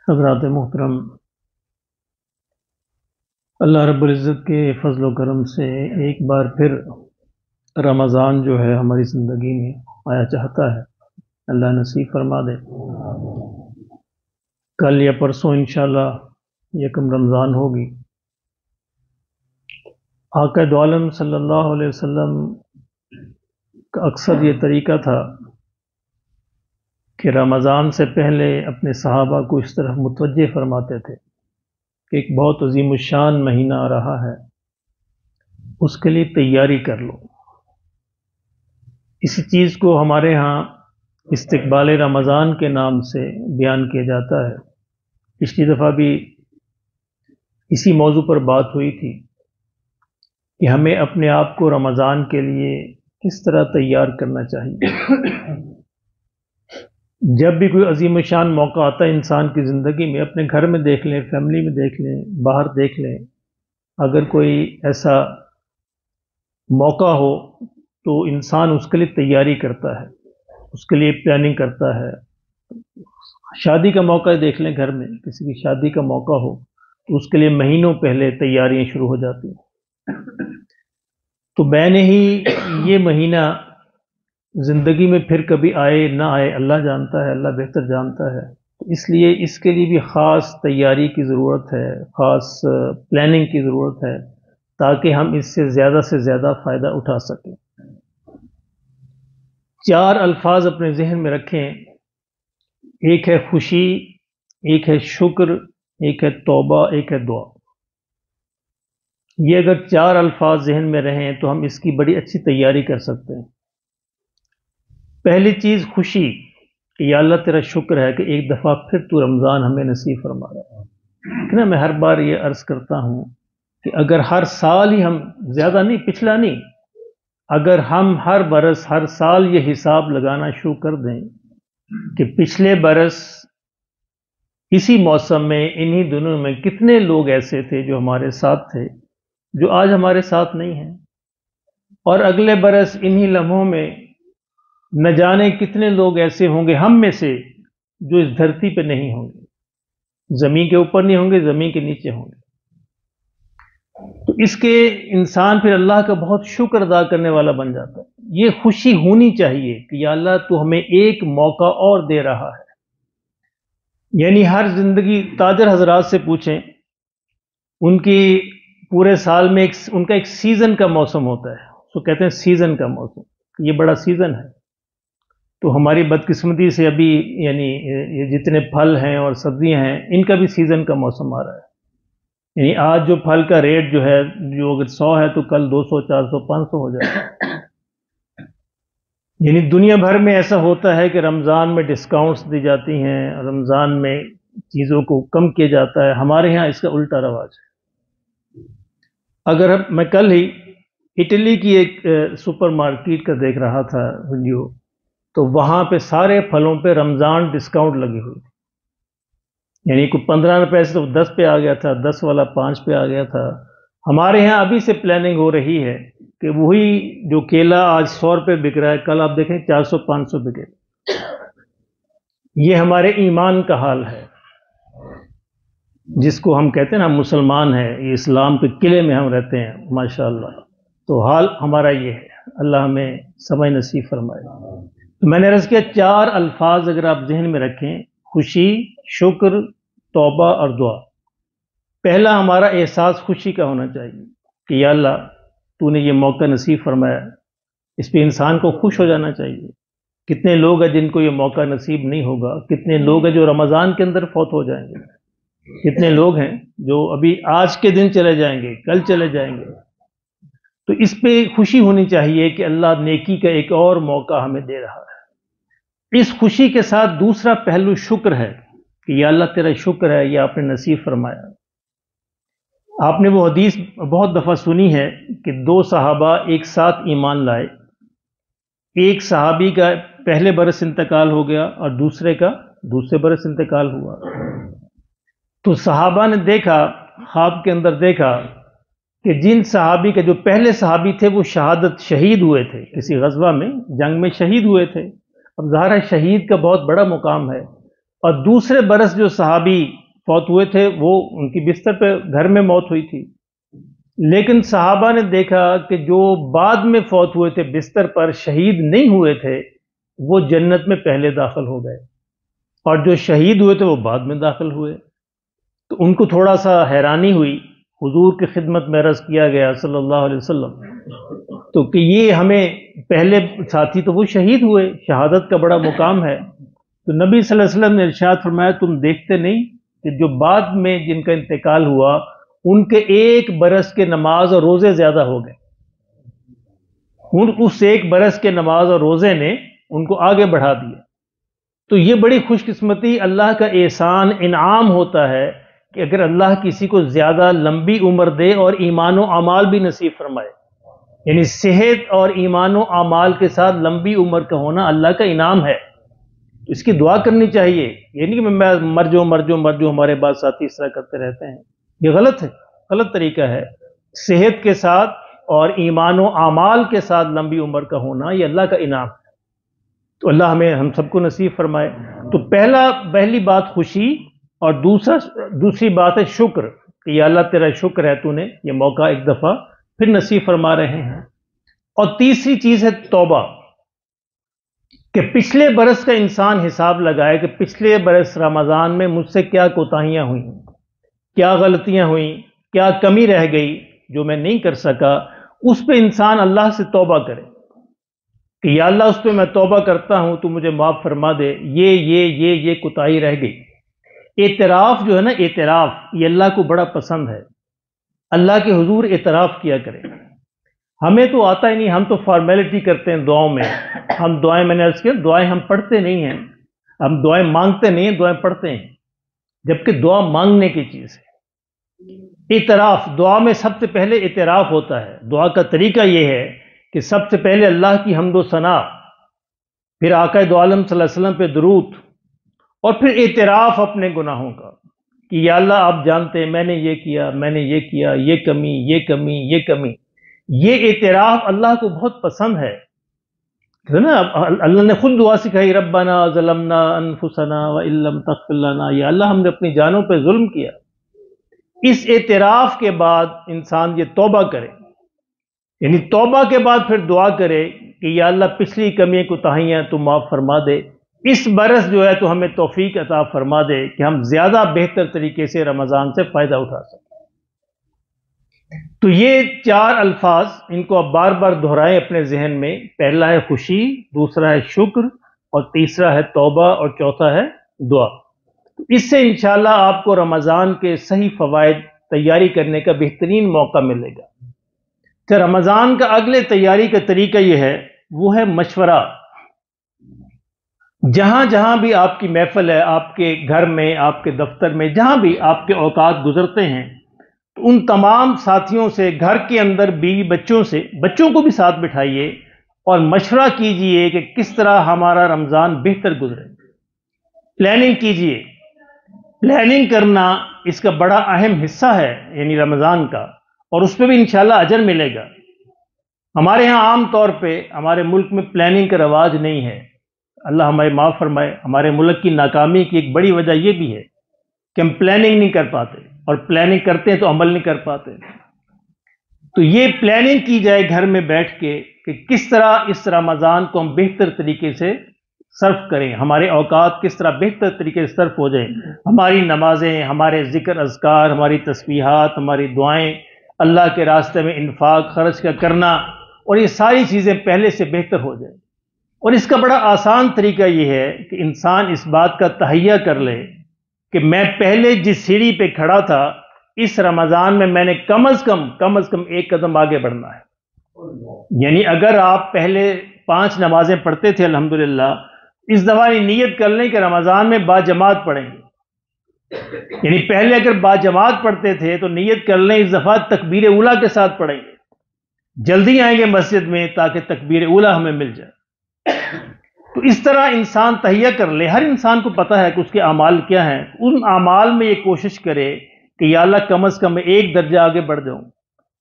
حضرات محترم، اللہ رب العزت کے فضل و کرم سے ایک بار پھر رمضان جو ہے ہماری زندگی میں آیا چاہتا ہے۔ اللہ نصیب فرما دے۔ کل یا پرسوں انشاءاللہ یکم رمضان ہوگی۔ آقا دو عالم صلی اللہ علیہ وسلم کا اکثر یہ طریقہ تھا کہ رمضان سے پہلے اپنے صحابہ کو اس طرح متوجہ فرماتے تھے کہ ایک بہت عظیم الشان مہینہ آ رہا ہے، اس کے لیے تیاری کر لو۔ اسی چیز کو ہمارے ہاں استقبال رمضان کے نام سے بیان کیا جاتا ہے۔ پچھلی دفعہ بھی اسی موضوع پر بات ہوئی تھی کہ ہمیں اپنے آپ کو رمضان کے لیے کس طرح تیار کرنا چاہیے۔ جب بھی کوئی عظیم الشان موقع آتا ہے انسان کی زندگی میں، اپنے گھر میں دیکھ لیں، فیملی میں دیکھ لیں، باہر دیکھ لیں، اگر کوئی ایسا موقع ہو تو انسان اس کے لیے تیاری کرتا ہے، اس کے لیے پلاننگ کرتا ہے۔ شادی کا موقع دیکھ لیں، گھر میں کسی کی شادی کا موقع ہو تو اس کے لیے مہینوں پہلے تیاریاں شروع ہو جاتی ہیں۔ تو میں نے ہی یہ مہینہ زندگی میں پھر کبھی آئے نہ آئے، اللہ جانتا ہے، اللہ بہتر جانتا ہے۔ اس لیے اس کے لیے بھی خاص تیاری کی ضرورت ہے، خاص پلاننگ کی ضرورت ہے، تاکہ ہم اس سے زیادہ فائدہ اٹھا سکیں۔ 4 الفاظ اپنے ذہن میں رکھیں، ایک ہے خوشی، ایک ہے شکر، ایک ہے توبہ، ایک ہے دعا۔ یہ اگر 4 الفاظ ذہن میں رہیں تو ہم اس کی بڑی اچھی تیاری کر سکتے ہیں۔ پہلی چیز خوشی، کہ یا اللہ تیرا شکر ہے کہ ایک دفعہ پھر تو رمضان ہمیں نصیب فرما رہا ہے۔ میں ہر بار یہ عرض کرتا ہوں کہ اگر ہر سال ہی ہم، زیادہ نہیں، پچھلا نہیں، اگر ہم ہر برس ہر سال یہ حساب لگانا شروع کر دیں کہ پچھلے برس اسی موسم میں انہی دنوں میں کتنے لوگ ایسے تھے جو ہمارے ساتھ تھے جو آج ہمارے ساتھ نہیں ہیں، اور اگلے برس انہی لمحوں میں نہ جانے کتنے لوگ ایسے ہوں گے ہم میں سے جو اس دھرتی پہ نہیں ہوں گے، زمین کے اوپر نہیں ہوں گے، زمین کے نیچے ہوں گے۔ تو اس کے انسان پھر اللہ کا بہت شکر ادا کرنے والا بن جاتا ہے۔ یہ خوشی ہونی چاہیے کہ یا اللہ تو ہمیں ایک موقع اور دے رہا ہے۔ یعنی ہر زندگی، تاجر حضرات سے پوچھیں، ان کی پورے سال میں ان کا ایک سیزن کا موسم ہوتا ہے، اس کو کہتے ہیں سیزن کا موسم، یہ بڑا سیزن ہے۔ تو ہماری بدقسمتی سے ابھی یعنی یہ جتنے پھل ہیں اور سبزیاں ہیں، ان کا بھی سیزن کا موسم آ رہا ہے۔ یعنی آج جو پھل کا ریٹ جو ہے، جو اگر 100 ہے تو کل 200، 400، 500 ہو جائے گا۔ یعنی دنیا بھر میں ایسا ہوتا ہے کہ رمضان میں ڈسکاؤنٹس دی جاتی ہیں، رمضان میں چیزوں کو کم کیا جاتا ہے۔ ہمارے ہاں اس کا الٹا رواج ہے۔ اگر میں کل ہی اٹلی کی ایک سپر مارکیٹ کا دیکھ رہا تھا ویڈیو، تو وہاں پہ سارے پھلوں پہ رمضان ڈسکاؤنٹ لگی ہوئی تھی۔ یعنی کوئی 15 روپے سے تو 10 پہ آ گیا تھا، 10 والا 5 پہ آ گیا تھا۔ ہمارے ہاں ابھی سے پلاننگ ہو رہی ہے کہ وہی جو کیلا آج 100 روپے بک رہا ہے، کل آپ دیکھیں 400، 500 بکے۔ یہ ہمارے ایمان کا حال ہے، جس کو ہم کہتے ہیں نا مسلمان ہیں، یہ اسلام کے قلعے میں ہم رہتے ہیں ماشاءاللہ۔ تو حال ہمارا یہ ہے، اللہ ہمیں سمجھ نصیب فرمائے۔ تو میں نے عرض کیا 4 الفاظ اگر آپ ذہن میں رکھیں، خوشی، شکر، توبہ اور دعا۔ پہلا ہمارا احساس خوشی کا ہونا چاہیے کہ یا اللہ تو نے یہ موقع نصیب فرمایا، اس پہ انسان کو خوش ہو جانا چاہیے۔ کتنے لوگ ہیں جن کو یہ موقع نصیب نہیں ہوگا، کتنے لوگ ہیں جو رمضان کے اندر فوت ہو جائیں گے، کتنے لوگ ہیں جو ابھی آج کے دن چلے جائیں گے، کل چلے جائیں گے۔ تو اس پہ خوشی ہونی چاہیے کہ اللہ نیکی کا ایک اور موقع ہمیں دے رہا ہے۔ اس خوشی کے ساتھ دوسرا پہلو شکر ہے کہ یا اللہ تیرا شکر ہے، یہ آپ نے نصیب فرمایا۔ آپ نے وہ حدیث بہت دفعہ سنی ہے کہ 2 صحابہ ایک ساتھ ایمان لائے، ایک صحابی کا پہلے برس انتقال ہو گیا اور دوسرے کا دوسرے برس انتقال ہوا۔ تو صحابہ نے دیکھا، خواب کے اندر دیکھا کہ جن صحابی کے جو پہلے صحابی تھے وہ شہید ہوئے تھے، کسی غزوہ میں، جنگ میں شہید ہوئے تھے۔ اب ظاہر ہے شہید کا بہت بڑا مقام ہے، اور دوسرے برس جو صحابی فوت ہوئے تھے وہ ان کی بستر پہ گھر میں موت ہوئی تھی، لیکن صحابہ نے دیکھا کہ جو بعد میں فوت ہوئے تھے بستر پر شہید نہیں ہوئے تھے وہ جنت میں پہلے داخل ہو گئے، اور جو شہید ہوئے تھے وہ بعد میں داخل ہوئے۔ تو ان کو تھوڑا سا حیرانی ہوئی، حضور کی خدمت میں عرض کیا گیا صلی اللہ علیہ وسلم تو کہ یہ ہمیں پہلے ساتھی تو وہ شہید ہوئے، شہادت کا بڑا مقام ہے۔ تو نبی صلی اللہ علیہ وسلم نے ارشاد فرمایا تم دیکھتے نہیں کہ جو بعد میں جن کا انتقال ہوا ان کے ایک برس کے نماز اور روزے زیادہ ہو گئے، اس ایک برس کے نماز اور روزے نے ان کو آگے بڑھا دیا۔ تو یہ بڑی خوش قسمتی، اللہ کا احسان انعام ہوتا ہے کہ اگر اللہ کسی کو زیادہ لمبی عمر دے اور ایمان و اعمال بھی نصیب فرمائے، یعنی صحت اور ایمان و اعمال کے ساتھ لمبی عمر کا ہونا اللہ کا انعام ہے، اس کی دعا کرنی چاہیے۔ یہ نہیں کہ میں مر جاؤں، ہمارے بعد ساتھی اس طرح کرتے رہتے ہیں، یہ غلط ہے، غلط طریقہ ہے۔ صحت کے ساتھ اور ایمان و اعمال کے ساتھ لمبی عمر کا ہونا یہ اللہ کا انعام ہے، تو اللہ ہم سب کو نصیب فرمائے۔ تو پہلی بات خوشی، اور دوسری بات ہے شکر کہ یا اللہ تیرا شکر ہے تو نے یہ موقع ایک دفعہ پھر نصیب فرما رہے ہیں۔ اور تیسری چیز ہے توبہ، کہ پچھلے برس کا انسان حساب لگائے کہ پچھلے برس رمضان میں مجھ سے کیا کوتاہیاں ہوئیں، کیا غلطیاں ہوئیں، کیا کمی رہ گئی جو میں نہیں کر سکا، اس پہ انسان اللہ سے توبہ کرے کہ یا اللہ اس پہ میں توبہ کرتا ہوں تو مجھے معاف فرما دے، یہ کوتاہی رہ گئی۔ اعتراف جو ہے نا، اعتراف یہ اللہ کو بڑا پسند ہے، اللہ کے حضور اعتراف کیا کرے۔ ہمیں تو آتا ہی نہیں، ہم تو فارمیلٹی کرتے ہیں دعاؤں میں، ہم دعائیں، میں نے عرض کیا دعائیں ہم پڑھتے نہیں ہیں، ہم دعائیں مانگتے نہیں ہیں، دعائیں پڑھتے ہیں، جبکہ دعا مانگنے کی چیز ہے۔ اعتراف، دعا میں سب سے پہلے اعتراف ہوتا ہے۔ دعا کا طریقہ یہ ہے کہ سب سے پہلے اللہ کی حمد و ثنا، پھر آقا دو عالم صلی اللہ علیہ وسلم پہ درود، اور پھر اعتراف اپنے گناہوں کا کہ یا اللہ آپ جانتے ہیں میں نے یہ کیا، میں نے یہ کیا، یہ کمی، یہ کمی، یہ کمی۔ یہ اعتراف اللہ کو بہت پسند ہے نا۔ اللہ نے خود دعا سکھائی، ربنا ظلمنا انفسنا وان لم تغفر لنا، یا اللہ ہم نے اپنی جانوں پہ ظلم کیا۔ اس اعتراف کے بعد انسان یہ توبہ کرے، یعنی توبہ کے بعد پھر دعا کرے کہ یا اللہ پچھلی کمی کوتاہیاں تو معاف فرما دے، اس برس جو ہے تو ہمیں توفیق عطا فرما دے کہ ہم زیادہ بہتر طریقے سے رمضان سے فائدہ اٹھا سکیں۔ تو یہ 4 الفاظ، ان کو آپ بار بار دہرائیں اپنے ذہن میں۔ پہلا ہے خوشی، دوسرا ہے شکر، اور تیسرا ہے توبہ، اور چوتھا ہے دعا۔ اس سے انشاءاللہ آپ کو رمضان کے صحیح فوائد تیاری کرنے کا بہترین موقع ملے گا۔ کہ رمضان کا اگلے تیاری کا طریقہ یہ ہے، وہ ہے مشورہ۔ جہاں جہاں بھی آپ کی محفل ہے، آپ کے گھر میں، آپ کے دفتر میں، جہاں بھی آپ کے اوقات گزرتے ہیں، تو ان تمام ساتھیوں سے، گھر کے اندر بیوی بچوں سے، بچوں کو بھی ساتھ بٹھائیے اور مشورہ کیجئے کہ کس طرح ہمارا رمضان بہتر گزرے۔ پلاننگ کیجئے۔ پلاننگ کرنا اس کا بڑا اہم حصہ ہے، یعنی رمضان کا، اور اس پہ بھی انشاءاللہ اجر ملے گا۔ ہمارے ہاں عام طور پہ ہمارے ملک میں پلاننگ کا رواج نہیں ہے، اللہ ہمیں معاف فرمائے۔ ہمارے ملک کی ناکامی کی ایک بڑی وجہ یہ بھی ہے کہ ہم پلاننگ نہیں کر پاتے، اور پلاننگ کرتے ہیں تو عمل نہیں کر پاتے۔ تو یہ پلاننگ کی جائے گھر میں بیٹھ کے کہ کس طرح اس رمضان کو ہم بہتر طریقے سے صرف کریں، ہمارے اوقات کس طرح بہتر طریقے سے صرف ہو جائیں، ہماری نمازیں، ہمارے ذکر اذکار، ہماری تسبیحات، ہماری دعائیں، اللہ کے راستے میں انفاق خرچ کا کرنا، اور یہ ساری چیزیں پہلے سے بہتر ہو جائیں۔ اور اس کا بڑا آسان طریقہ یہ ہے کہ انسان اس بات کا تہیہ کر لے کہ میں پہلے جس سیڑھی پہ کھڑا تھا، اس رمضان میں میں نے کم از کم 1 قدم آگے بڑھنا ہے۔ یعنی اگر آپ پہلے 5 نمازیں پڑھتے تھے الحمدللہ، اس دفعہ نیت کر لیں کہ رمضان میں باجماعت پڑھیں گے۔ یعنی پہلے اگر باجماعت پڑھتے تھے تو نیت کر لیں اس دفعہ تکبیر اولیٰ کے ساتھ پڑھیں گے، جلدی آئیں گے مسجد میں تاکہ تکبیر اولیٰ ہمیں مل جائے۔ تو اس طرح انسان تہیہ کر لے، ہر انسان کو پتہ ہے کہ اس کے اعمال کیا ہیں، ان اعمال میں یہ کوشش کرے کہ یا اللہ کم از کم میں 1 درجہ آگے بڑھ جاؤں۔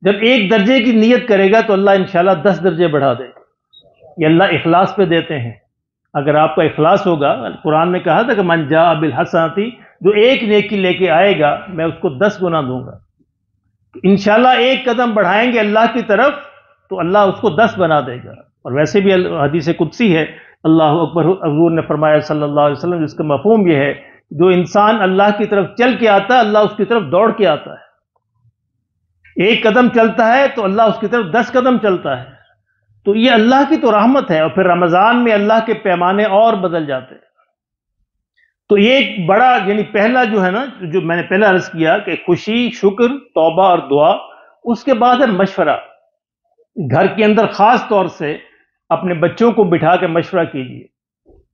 جب 1 درجے کی نیت کرے گا تو اللہ انشاءاللہ 10 درجے بڑھا دے۔ یہ اللہ اخلاص پہ دیتے ہیں، اگر آپ کا اخلاص ہوگا، قرآن نے کہا تھا کہ من جاء بالحسنۃ، جو ایک نیکی لے کے آئے گا میں اس کو 10 گنا دوں گا. انشاءاللہ ایک قدم بڑھائیں گے اللہ کی طرف تو اللہ اس کو 10 بنا دے گا. اور ویسے بھی حدیث قدسی ہے، اللہ اکبر، حضور نے فرمایا صلی اللہ علیہ وسلم، جس کا مفہوم یہ ہے جو انسان اللہ کی طرف چل کے آتا ہے اللہ اس کی طرف دوڑ کے آتا ہے. ایک قدم چلتا ہے تو اللہ اس کی طرف 10 قدم چلتا ہے. تو یہ اللہ کی تو رحمت ہے. اور پھر رمضان میں اللہ کے پیمانے اور بدل جاتے ہیں. تو یہ ایک بڑا، یعنی پہلا جو ہے نا، جو میں نے پہلا عرض کیا کہ خوشی، شکر، توبہ اور دعا. اس کے بعد ہے مشورہ. گھر کے اندر خاص طور سے اپنے بچوں کو بٹھا کے مشورہ کیجیے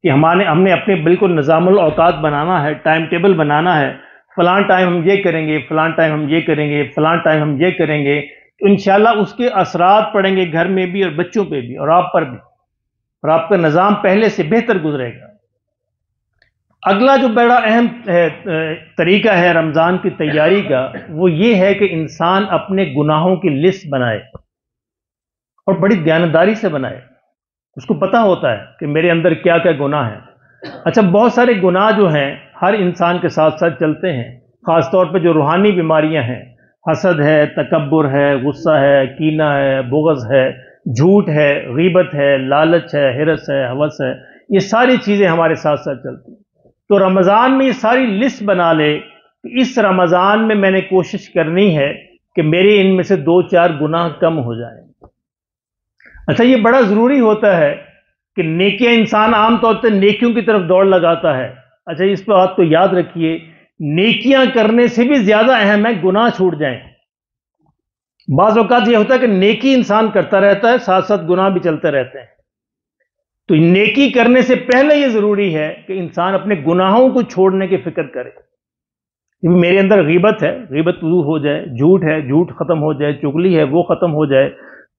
کہ ہم نے اپنے بالکل نظام الاوقات بنانا ہے، ٹائم ٹیبل بنانا ہے. فلاں ٹائم ہم یہ کریں گے، فلاں ٹائم ہم یہ کریں گے، فلاں ٹائم ہم یہ کریں گے. تو انشاءاللہ اس کے اثرات پڑیں گے گھر میں بھی اور بچوں پہ بھی اور آپ پر بھی، اور آپ کا نظام پہلے سے بہتر گزرے گا. اگلا جو بڑا اہم طریقہ ہے رمضان کی تیاری کا، وہ یہ ہے کہ انسان اپنے گناہوں کی لسٹ بنائے اور بڑی دیانتداری سے بنائے. اس کو پتا ہوتا ہے کہ میرے اندر کیا کیا گناہ ہیں. اچھا، بہت سارے گناہ جو ہیں ہر انسان کے ساتھ ساتھ چلتے ہیں، خاص طور پہ جو روحانی بیماریاں ہیں، حسد ہے، تکبر ہے، غصہ ہے، کینہ ہے، بغض ہے، جھوٹ ہے، غیبت ہے، لالچ ہے، حرص ہے، ہوس ہے. یہ ساری چیزیں ہمارے ساتھ ساتھ چلتی ہیں. تو رمضان میں یہ ساری لسٹ بنا لے کہ اس رمضان میں نے کوشش کرنی ہے کہ میرے ان میں سے 2-4 گناہ کم ہو جائیں. اچھا، یہ بڑا ضروری ہوتا ہے کہ نیکیاں، انسان عام طور سے نیکیوں کی طرف دوڑ لگاتا ہے. اچھا، اس پہ بات کو یاد رکھیے، نیکیاں کرنے سے بھی زیادہ اہم ہے گناہ چھوٹ جائیں. بعض اوقات یہ ہوتا ہے کہ نیکی انسان کرتا رہتا ہے، ساتھ ساتھ گناہ بھی چلتے رہتے ہیں. تو نیکی کرنے سے پہلے یہ ضروری ہے کہ انسان اپنے گناہوں کو چھوڑنے کی فکر کرے. میرے اندر غیبت ہے، غیبت دور ہو جائے، جھوٹ ہے، جھوٹ ختم ہو جائے، چغلی ہے وہ ختم ہو جائے،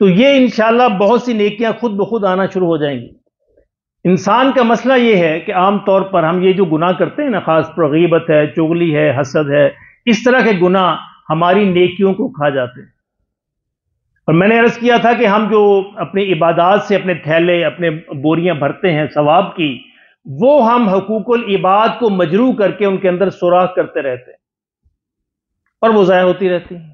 تو یہ انشاءاللہ بہت سی نیکیاں خود بخود آنا شروع ہو جائیں گی. انسان کا مسئلہ یہ ہے کہ عام طور پر ہم یہ جو گناہ کرتے ہیں نا، خاص پر غیبت ہے، چغلی ہے، حسد ہے، اس طرح کے گناہ ہماری نیکیوں کو کھا جاتے ہیں. اور میں نے عرض کیا تھا کہ ہم جو اپنی عبادات سے اپنے تھیلے، اپنے بوریاں بھرتے ہیں ثواب کی، وہ ہم حقوق العباد کو مجروح کر کے ان کے اندر سوراخ کرتے رہتے ہیں اور وہ ضائع ہوتی رہتی ہیں.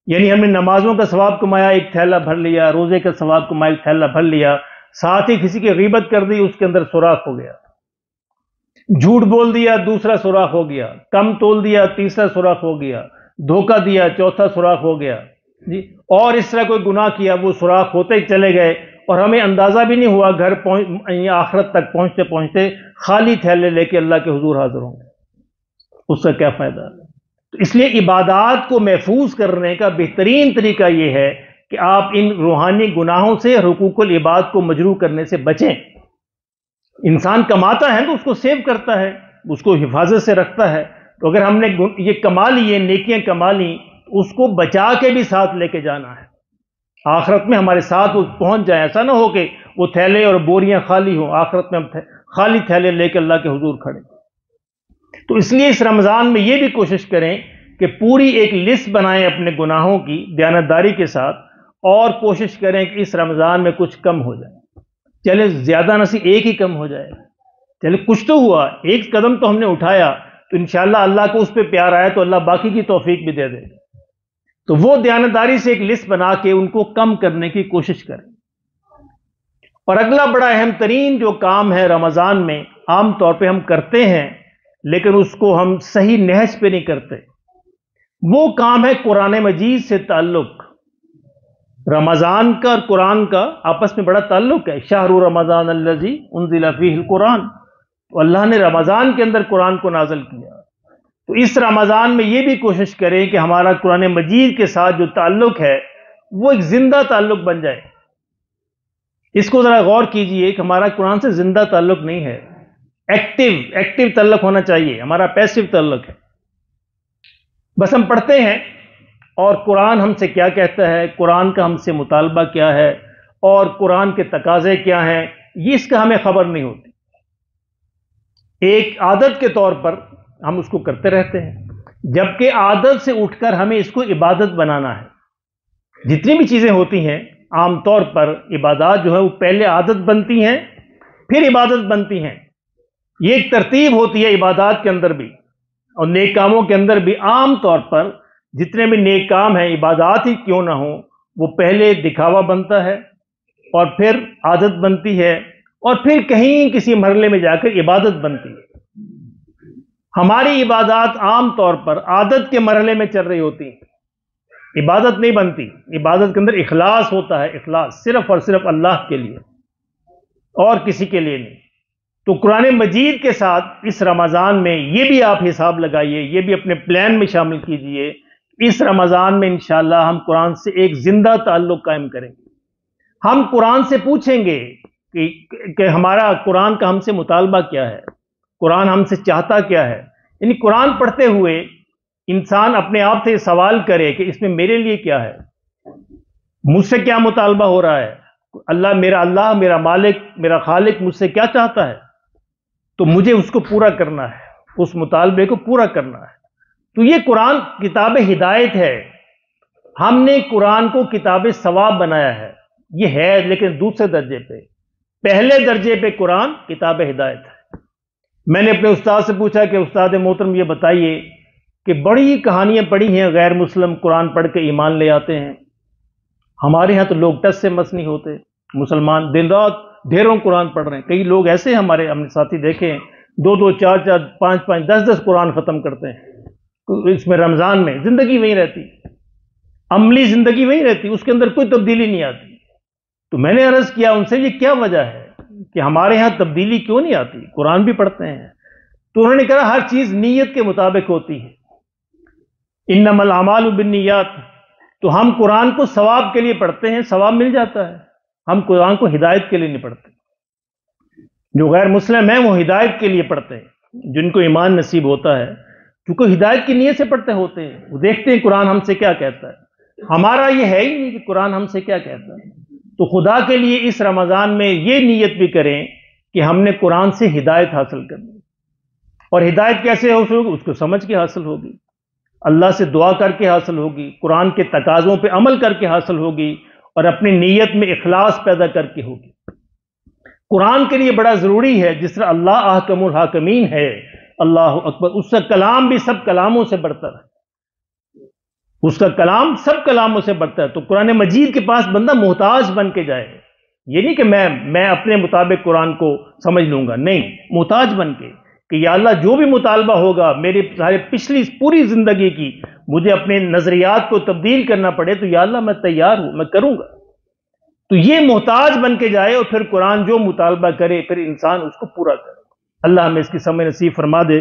یعنی ہم نے نمازوں کا ثواب کمایا، ایک تھیلا بھر لیا، روزے کا ثواب کمایا، ایک تھیلا بھر لیا، ساتھ ہی کسی کی غیبت کر دی، اس کے اندر سوراخ ہو گیا. جھوٹ بول دیا، دوسرا سوراخ ہو گیا. کم تول دیا، تیسرا سوراخ ہو گیا. دھوکہ دیا، چوتھا سوراخ ہو گیا جی. اور اس طرح کوئی گناہ کیا، وہ سوراخ ہوتے ہی چلے گئے اور ہمیں اندازہ بھی نہیں ہوا. گھر آخرت تک پہنچتے پہنچتے خالی تھیلے لے کے اللہ کے حضور حاضر ہوں گے. اس کا کیا فائدہ؟ تو اس لیے عبادات کو محفوظ کرنے کا بہترین طریقہ یہ ہے کہ آپ ان روحانی گناہوں سے، حقوق العباد کو مجروح کرنے سے بچیں. انسان کماتا ہے تو اس کو سیو کرتا ہے، اس کو حفاظت سے رکھتا ہے. تو اگر ہم نے یہ کما لی، نیکیاں کما لی، اس کو بچا کے بھی ساتھ لے کے جانا ہے. آخرت میں ہمارے ساتھ وہ پہنچ جائے. ایسا نہ ہو کہ وہ تھیلے اور بوریاں خالی ہوں، آخرت میں ہم خالی تھیلے لے کے اللہ کے حضور کھڑے. تو اس لیے اس رمضان میں یہ بھی کوشش کریں کہ پوری ایک لسٹ بنائیں اپنے گناہوں کی دیانتداری کے ساتھ، اور کوشش کریں کہ اس رمضان میں کچھ کم ہو جائے. چلے زیادہ نہ صرف ایک ہی کم ہو جائے، چلے کچھ تو ہوا، ایک قدم تو ہم نے اٹھایا، تو انشاءاللہ اللہ کو اس پہ پیار آیا تو اللہ باقی کی توفیق بھی دے دے. تو وہ دیانتداری سے ایک لسٹ بنا کے ان کو کم کرنے کی کوشش کریں. اور اگلا بڑا اہم ترین جو کام ہے رمضان میں، عام طور پہ ہم کرتے ہیں لیکن اس کو ہم صحیح نہج پہ نہیں کرتے، وہ کام ہے قرآن مجید سے تعلق. رمضان کا اور قرآن کا آپس میں بڑا تعلق ہے. شہر رمضان الذی انزل فیہ القرآن، تو اللہ نے رمضان کے اندر قرآن کو نازل کیا. تو اس رمضان میں یہ بھی کوشش کریں کہ ہمارا قرآن مجید کے ساتھ جو تعلق ہے وہ ایک زندہ تعلق بن جائے. اس کو ذرا غور کیجئے کہ ہمارا قرآن سے زندہ تعلق نہیں ہے، ایکٹیو تعلق ہونا چاہیے. ہمارا پیسو تعلق ہے، بس ہم پڑھتے ہیں اور قرآن ہم سے کیا کہتا ہے، قرآن کا ہم سے مطالبہ کیا ہے اور قرآن کے تقاضے کیا ہیں، یہ اس کا ہمیں خبر نہیں ہوتی. ایک عادت کے طور پر ہم اس کو کرتے رہتے ہیں، جبکہ عادت سے اٹھ کر ہمیں اس کو عبادت بنانا ہے. جتنی بھی چیزیں ہوتی ہیں عام طور پر عبادات جو ہے وہ پہلے عادت بنتی ہیں، پھر عبادت بنتی ہیں۔ یہ ایک ترتیب ہوتی ہے عبادات کے اندر بھی اور نیک کاموں کے اندر بھی۔ عام طور پر جتنے بھی نیک کام ہیں، عبادات ہی کیوں نہ ہوں، وہ پہلے دکھاوا بنتا ہے اور پھر عادت بنتی ہے اور پھر کہیں کسی مرحلے میں جا کر عبادت بنتی ہے۔ ہماری عبادات عام طور پر عادت کے مرحلے میں چل رہی ہوتی ہیں، عبادت نہیں بنتی۔ عبادت کے اندر اخلاص ہوتا ہے، اخلاص صرف اور صرف اللہ کے لیے اور کسی کے لیے نہیں۔ تو قرآن مجید کے ساتھ اس رمضان میں یہ بھی آپ حساب لگائیے، یہ بھی اپنے پلان میں شامل کیجئے، اس رمضان میں انشاءاللہ ہم قرآن سے ایک زندہ تعلق قائم کریں گے۔ ہم قرآن سے پوچھیں گے کہ ہمارا قرآن کا ہم سے مطالبہ کیا ہے، قرآن ہم سے چاہتا کیا ہے۔ یعنی قرآن پڑھتے ہوئے انسان اپنے آپ سے سوال کرے کہ اس میں میرے لیے کیا ہے، مجھ سے کیا مطالبہ ہو رہا ہے، اللہ میرا مالک میرا خالق مجھ سے کیا چاہتا ہے، تو مجھے اس کو پورا کرنا ہے، اس مطالبے کو پورا کرنا ہے۔ تو یہ قرآن کتاب ہدایت ہے، ہم نے قرآن کو کتاب ثواب بنایا ہے، یہ ہے لیکن دوسرے درجے پہ۔ پہلے درجے پہ قرآن کتاب ہدایت ہے۔ میں نے اپنے استاد سے پوچھا کہ استاد محترم یہ بتائیے کہ بڑی کہانیاں پڑھی ہیں، غیر مسلم قرآن پڑھ کے ایمان لے آتے ہیں، ہمارے ہاں تو لوگ ٹس سے مس نہیں ہوتے، مسلمان دن رات ڈھیروں قرآن پڑھ رہے ہیں۔ کئی لوگ ایسے ہمارے ہم نے ساتھی دیکھے ہیں، 2 4 4 5 5 10 10 قرآن ختم کرتے ہیں اس میں رمضان میں۔ زندگی وہیں رہتی، عملی زندگی وہیں رہتی، اس کے اندر کوئی تبدیلی نہیں آتی۔ تو میں نے عرض کیا ان سے یہ کیا وجہ ہے کہ ہمارے ہاں تبدیلی کیوں نہیں آتی، قرآن بھی پڑھتے ہیں۔ تو انہوں نے کہا ہر چیز نیت کے مطابق ہوتی ہے، انما الاعمال بالنیات۔ تو ہم قرآن کو ثواب کے لیے پڑھتے ہیں، ثواب مل جاتا ہے، ہم قرآن کو ہدایت کے لیے نہیں پڑھتے۔ جو غیر مسلم ہیں وہ ہدایت کے لیے پڑھتے ہیں، جن کو ایمان نصیب ہوتا ہے کیونکہ ہدایت کی نیت سے پڑھتے ہوتے ہیں، وہ دیکھتے ہیں قرآن ہم سے کیا کہتا ہے۔ ہمارا یہ ہے ہی نہیں کہ قرآن ہم سے کیا کہتا ہے۔ تو خدا کے لیے اس رمضان میں یہ نیت بھی کریں کہ ہم نے قرآن سے ہدایت حاصل کرنی، اور ہدایت کیسے حاصل ہوگی، اس کو سمجھ کے حاصل ہوگی، اللہ سے دعا کر کے حاصل ہوگی، قرآن کے تقاضوں پہ عمل کر کے حاصل ہوگی، اور اپنی نیت میں اخلاص پیدا کر کے ہوگی۔ قرآن کے لیے بڑا ضروری ہے، جس طرح اللہ احکم الحاکمین ہے، اللہ اکبر، اس کا کلام بھی سب کلاموں سے برتر ہے، اس کا کلام سب کلاموں سے برتر ہے۔ تو قرآن مجید کے پاس بندہ محتاج بن کے جائے، یہ نہیں کہ میں اپنے مطابق قرآن کو سمجھ لوں گا، نہیں، محتاج بن کے کہ یا اللہ جو بھی مطالبہ ہوگا میری سارے پچھلی پوری زندگی کی، مجھے اپنے نظریات کو تبدیل کرنا پڑے تو یا اللہ میں تیار ہوں، میں کروں گا۔ تو یہ محتاج بن کے جائے اور پھر قرآن جو مطالبہ کرے پھر انسان اس کو پورا کرے۔ اللہ ہمیں اس کی سمجھ نصیب فرما دے۔